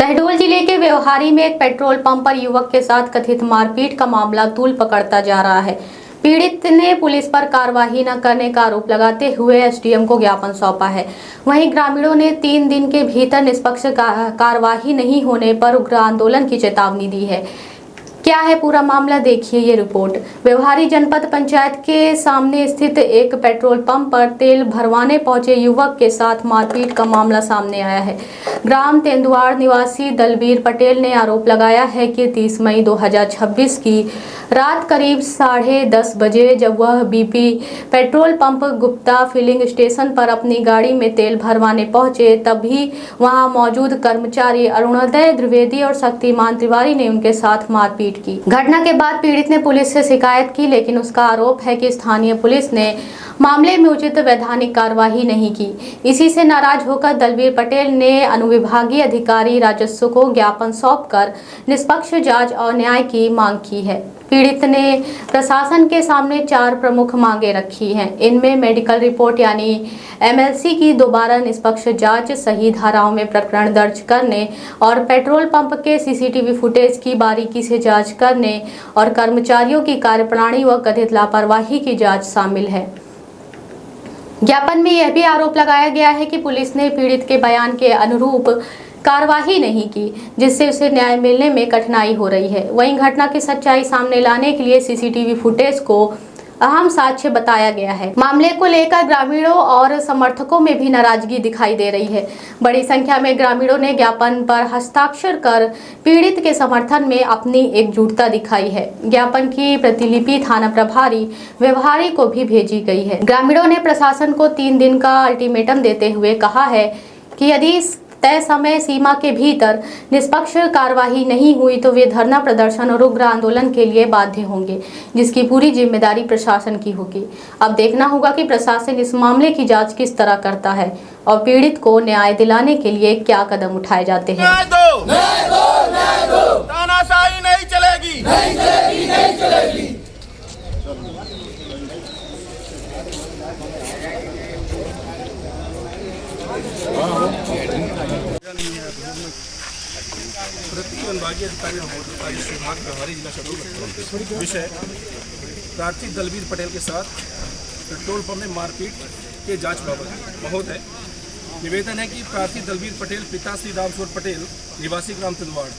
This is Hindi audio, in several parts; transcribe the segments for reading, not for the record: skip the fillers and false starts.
शहडोल जिले के व्यवहारी में एक पेट्रोल पंप पर युवक के साथ कथित मारपीट का मामला तूल पकड़ता जा रहा है। पीड़ित ने पुलिस पर कार्रवाई न करने का आरोप लगाते हुए एसडीएम को ज्ञापन सौंपा है। वहीं ग्रामीणों ने 3 दिन के भीतर निष्पक्ष कार्रवाई नहीं होने पर उग्र आंदोलन की चेतावनी दी है। क्या है पूरा मामला, देखिए ये रिपोर्ट। व्यवहारी जनपद पंचायत के सामने स्थित एक पेट्रोल पंप पर तेल भरवाने पहुंचे युवक के साथ मारपीट का मामला सामने आया है। ग्राम तेंदुआड़ निवासी दलबीर पटेल ने आरोप लगाया है कि 30 मई 2026 की रात करीब 10:30 बजे जब वह BP petrol pump Gupta filling station पर अपनी गाड़ी में तेल भरवाने पहुंचे, तभी वहां मौजूद कर्मचारी अरुणोदय द्विवेदी और शक्तिमान तिवारी ने उनके साथ मारपीट की। घटना के बाद पीड़ित ने पुलिस से शिकायत की, लेकिन उसका आरोप है कि स्थानीय पुलिस ने मामले में उचित वैधानिक कार्यवाही नहीं की। इसी से नाराज होकर दलबीर पटेल ने अनुविभागीय अधिकारी राजस्व को ज्ञापन सौंपकर निष्पक्ष जांच और न्याय की मांग की है। पीड़ित ने प्रशासन के सामने 4 प्रमुख मांगे रखी हैं। इनमें मेडिकल रिपोर्ट यानी एमएलसी की दोबारा निष्पक्ष जांच, सही धाराओं में प्रकरण दर्ज करने और पेट्रोल पंप के सीसीटीवी फुटेज की बारीकी से जांच करने और कर्मचारियों की कार्यप्रणाली व कथित लापरवाही की जांच शामिल है। ज्ञापन में यह भी आरोप लगाया गया है कि पुलिस ने पीड़ित के बयान के अनुरूप कार्रवाई नहीं की, जिससे उसे न्याय मिलने में कठिनाई हो रही है। वहीं घटना की सच्चाई सामने लाने के लिए सीसीटीवी फुटेज को अहम साक्ष्य बताया गया है। मामले को लेकर ग्रामीणों और समर्थकों में भी नाराजगी दिखाई दे रही है। बड़ी संख्या में ग्रामीणों ने ज्ञापन पर हस्ताक्षर कर पीड़ित के समर्थन में अपनी एकजुटता दिखाई है। ज्ञापन की प्रतिलिपि थाना प्रभारी व्यवहारी को भी भेजी गई है। ग्रामीणों ने प्रशासन को 3 दिन का अल्टीमेटम देते हुए कहा है कि यदि तय समय सीमा के भीतर निष्पक्ष कार्यवाही नहीं हुई तो वे धरना प्रदर्शन और उग्र आंदोलन के लिए बाध्य होंगे, जिसकी पूरी जिम्मेदारी प्रशासन की होगी। अब देखना होगा कि प्रशासन इस मामले की जांच किस तरह करता है और पीड़ित को न्याय दिलाने के लिए क्या कदम उठाए जाते हैं। तानाशाही नहीं चलेगी, नहीं चलेगी, नहीं चलेगी। प्रतिविभागीय अधिकारी विभाग व्यवहारी जिला शहडोल विषय प्रार्थी दलबीर पटेल के साथ पेट्रोल पंप में मारपीट के जांच बाबत महोदय निवेदन है कि प्रार्थी दलबीर पटेल पिता श्री रामस्वर पटेल निवासी ग्राम तेंदुआड़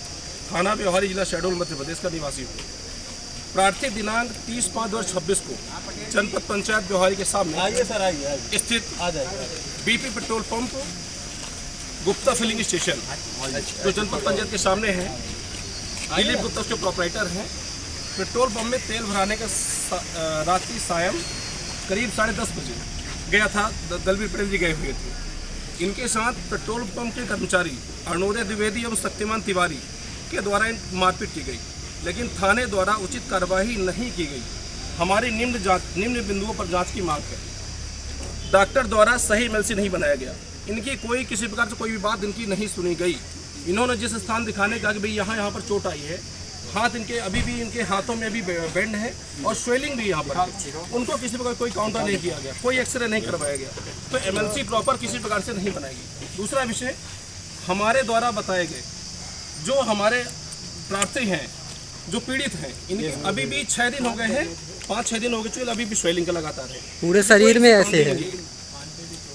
थाना व्यवहारी जिला शहडोल मध्य प्रदेश का निवासी हो। प्रार्थी दिनांक 30/5/2026 को जनपद पंचायत व्यवहारी के सामने स्थित BP petrol pump Gupta filling station जो जनपद पंचायत के सामने है, दिलीप गुप्ता उसके प्रोपराइटर हैं, पेट्रोल पंप में तेल भराने का रात्रि सायं करीब 10:30 बजे गया था। दलबीर पटेल जी गए हुए थे। इनके साथ पेट्रोल पंप के कर्मचारी अरुणोदय द्विवेदी एवं शक्तिमान तिवारी के द्वारा मारपीट की गई, लेकिन थाने द्वारा उचित कार्रवाई नहीं की गई। हमारी निम्न बिंदुओं पर जांच की मांग है। डॉक्टर द्वारा सही एमएलसी नहीं बनाया गया। इनकी कोई किसी प्रकार से कोई भी बात इनकी नहीं सुनी गई। इन्होंने जिस स्थान दिखाने का कि भाई यहाँ पर चोट आई है, हाथ इनके अभी भी इनके हाथों में अभी बेंड है और स्वेलिंग भी यहाँ पर है, उनको किसी प्रकार कोई काउंटर नहीं किया गया, कोई एक्सरे नहीं करवाया गया, तो एमएलसी प्रॉपर किसी प्रकार से नहीं बनाएगी। दूसरा विषय, हमारे द्वारा बताए गए जो हमारे प्रार्थी हैं जो पीड़ित हैं, इनके अभी भी 6 दिन हो गए हैं, 5-6 दिन हो गए, अभी भी स्वेलिंग का लगातार है, पूरे शरीर में ऐसे है।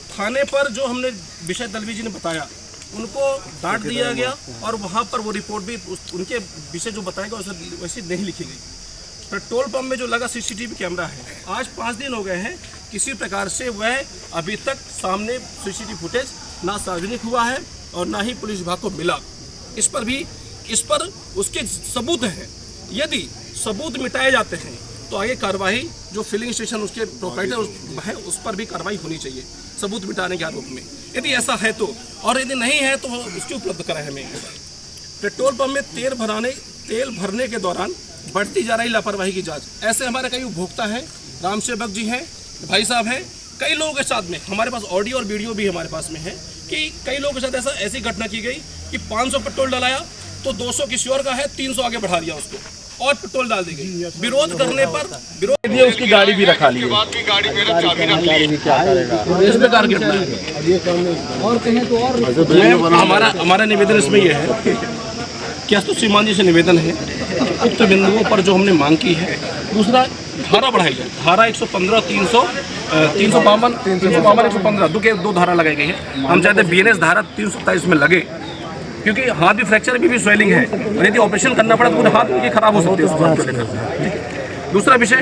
थाने पर जो हमने विषय दलबीर जी ने बताया उनको डांट दिया गया और वहाँ पर वो रिपोर्ट भी उनके विषय जो बताएगा वैसे नहीं लिखी गई। पेट्रोल पंप में जो लगा सीसीटीवी कैमरा है, आज 5 दिन हो गए हैं, किसी प्रकार से वह अभी तक सामने सीसीटीवी फुटेज ना सार्वजनिक हुआ है और ना ही पुलिस विभाग को मिला। इस पर उसके सबूत हैं। यदि सबूत मिटाए जाते हैं तो आगे कार्रवाई जो फिलिंग स्टेशन उसके प्रोपराइटर है उस पर भी कार्रवाई होनी चाहिए सबूत मिटाने के आरोप में। यदि ऐसा है तो, और यदि नहीं है तो उसकी उपलब्ध कराए हमें। पेट्रोल पंप में तेल भरने के दौरान बढ़ती जा रही लापरवाही की जांच। ऐसे हमारे कई उपभोक्ता हैं, राम सेवक जी हैं, भाई साहब हैं, कई लोगों के साथ में हमारे पास ऑडियो और वीडियो भी हमारे पास में है कि कई लोगों के साथ ऐसी घटना की गई कि 500 पेट्रोल डलाया तो 200 किसी और का है, 300 आगे बढ़ा दिया उसको। और पेट्रोल डाल दी गई। विरोध करने पर विरोध दिए, उसकी गाड़ी भी रखा ली। इस प्रकार की घटना है। हमारा निवेदन इसमें यह है कि अस्तु श्रीमान जी से निवेदन है, उक्त बिंदुओं पर जो हमने मांग की है, दूसरा धारा बढ़ाई जाए। धारा 115, 352, 115 दो धारा लगाई गई है। हम चाहते हैं BNS धारा 327 में लगे, क्योंकि हाथ भी फ्रैक्चर भी स्वेलिंग है, और यदि ऑपरेशन करना पड़ा तो पूरे हाथ उनके खराब हो सकते हैं उस बात को लेकर। दूसरा विषय,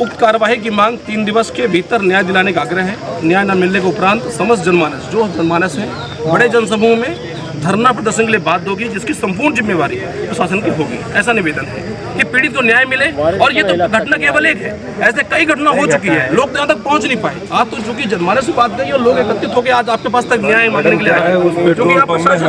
उक्त कार्यवाही की मांग 3 दिवस के भीतर न्याय दिलाने का आग्रह है। न्याय न मिलने के उपरांत समस्त जनमानस, जो जनमानस है, बड़े जनसमूह में धरना प्रदर्शन के लिए बाध्य होगी, जिसकी संपूर्ण जिम्मेवारी प्रशासन की होगी। ऐसा निवेदन है कि पीड़ित को न्याय मिले। और ये तो घटना केवल एक है, ऐसे कई घटना हो चुकी है, लोग तो यहाँ तक पहुँच नहीं पाए। आप तो चूंकि जनमानस से बात करिए और लोग एकत्रित होकर आज आपके पास तक न्याय मांगने के लिए आए।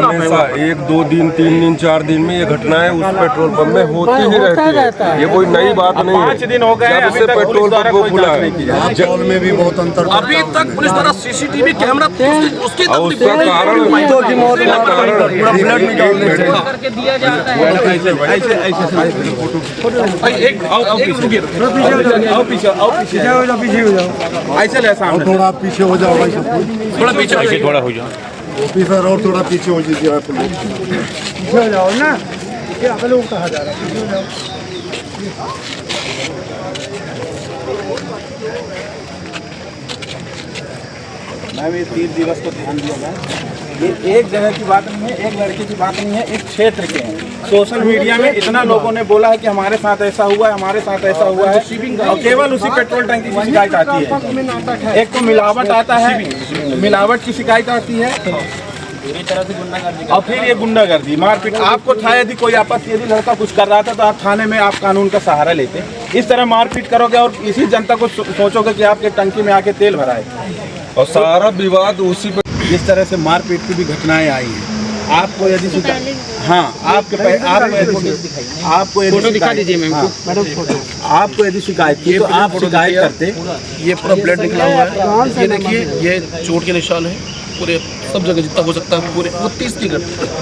हमेशा 1, 2 दिन, 3 दिन, 4 दिन में ये घटनाएं उस पेट्रोल पंप में होती ही रहती है। ये कोई नई बात नहीं है। 5 दिन हो गए जब से पेट्रोल पंप को खुला है, पेट्रोल में भी बहुत अंतर। अभी तक पुलिस द्वारा CCTV कैमरा उसके उसका कारण करके दिया जाता है। ऐसे सामने थोड़ा पीछे हो जाओ भाई, थोड़ा पीछे थोड़ा हो जाओ ऑफिसर, और थोड़ा पीछे हो जाइए आप लोग, पीछे हो जाओ ना। ये आप लोग कहा जा रहा है, पीछे हो जाओ। मैम ये 3 दिवस को ध्यान दिया जाए, ये एक जगह की बात नहीं है, एक लड़के की बात नहीं है, एक क्षेत्र के हैं। सोशल मीडिया में इतना लोगों ने बोला है कि हमारे साथ ऐसा हुआ है, हमारे साथ ऐसा हुआ है, और केवल उसी पेट्रोल टंकी की शिकायत आती है। एक तो मिलावट आता है, मिलावट की शिकायत आती है, और फिर ये गुंडागर्दी, मारपीट। आपको था यदि कोई आपत्ति, यदि लड़का कुछ कर रहा था तो आप थाने में आप कानून का सहारा लेते। इस तरह मारपीट करोगे और इसी जनता को सोचोगे कि आपके टंकी में आके तेल भराए, और सारा विवाद उसी पे। इस तरह से मारपीट की भी घटनाएं आई हैं। आपको यदि आपको यदि दिखा दीजिए मैम, आपको यदि शिकायत की तो आप शिकायत करते। ये पूरा ब्लड निकला हुआ है, ये देखिए, ये चोट के निशान है पूरे, सब जगह जितना हो सकता है पूरे। वो 30 की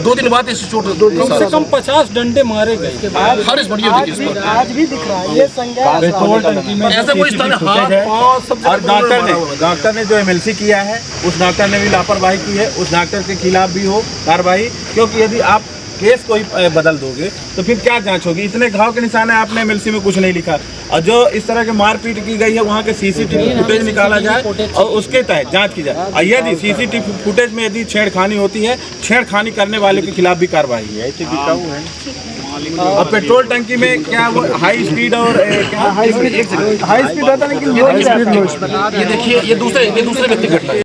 2 दिन बाद इस चोट कम से कम 50 डंडे मारे गए। हारिस बढ़िया आज भी दिख रहा है ये संज्ञा। पेट्रोल टंकी में ऐसा कोई स्थान है, हाथ पाँव सब। और डॉक्टर ने जो MLC किया है, उस डॉक्टर ने भी लापरवाही की है, उस डॉक्टर के खिलाफ भी हो कार्रवाई। क्योंकि यदि आप केस को ही बदल दोगे तो फिर क्या जांच होगी? इतने घाव के निशान है, आपने MLC में कुछ नहीं लिखा। और जो इस तरह के मारपीट की गई है, वहाँ के CCTV फुटेज निकाला जाए और उसके तहत जांच की जाए। और यदि CCTV फुटेज में यदि छेड़खानी होती है, छेड़खानी करने वाले के खिलाफ भी कार्रवाई है। और पेट्रोल टंकी में क्या वो हाई स्पीड और हाई स्पीड होता है, लेकिन ये देखिए, ये दूसरे व्यक्ति घटना है।